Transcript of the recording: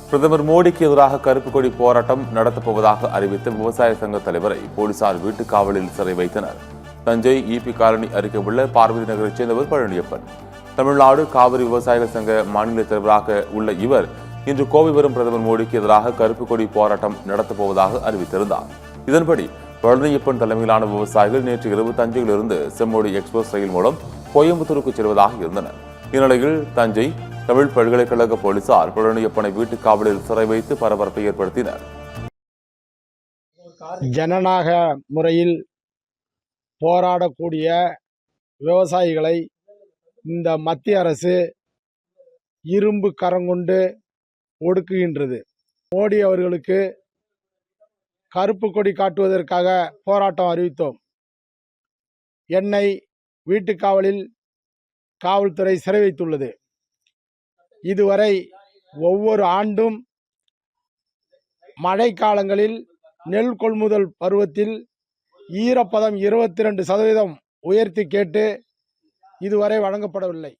பிரதமர் மோடிக்கு எதிராக கருப்பு கொடி போராட்டம் நடத்தப்போவதாக அறிவித்த விவசாய சங்க தலைவரை போலீசார் வீட்டுக் காவலில் சிறை வைத்தனர். தஞ்சை ஈபி காலனி அருகே உள்ள பார்வதி நகரைச் சேர்ந்தவர் பழனியப்பன். தமிழ்நாடு காவிரி விவசாயிகள் சங்க மாநில தலைவராக உள்ள இவர் இன்று கோவை வரும் பிரதமர் மோடிக்கு எதிராக கருப்பு கொடி போராட்டம் நடத்தப்போவதாக அறிவித்திருந்தார். இதன்படி பழனியப்பன் தலைமையிலான விவசாயிகள் நேற்று இரவு தஞ்சையிலிருந்து செம்மொழி எக்ஸ்பிரஸ் ரயில் மூலம் கோயம்புத்தூருக்கு செல்வதாக இருந்தனர். இந்நிலையில் தஞ்சை தமிழ் பல்கலைக்கழக போலீசார் பழனியப்பனை வீட்டுக் காவலில் சிறை வைத்து பரபரப்பை ஏற்படுத்தினர். ஜனநாயக முறையில் போராடக்கூடிய விவசாயிகளை இந்த மத்திய அரசு இரும்பு கரங்கொண்டு ஒடுக்குகின்றது. மோடி அவர்களுக்கு கருப்பு கொடி காட்டுவதற்காக போராட்டம் அறிவித்தோம். என்னை வீட்டுக் காவலில் காவல்துறை சிறை வைத்துள்ளது. இதுவரை ஒவ்வொரு ஆண்டும் மழைக்காலங்களில் நெல் கொள்முதல் பருவத்தில் ஈரப்பதம் 22% உயர்த்தி கேட்டு இதுவரை வழங்கப்படவில்லை.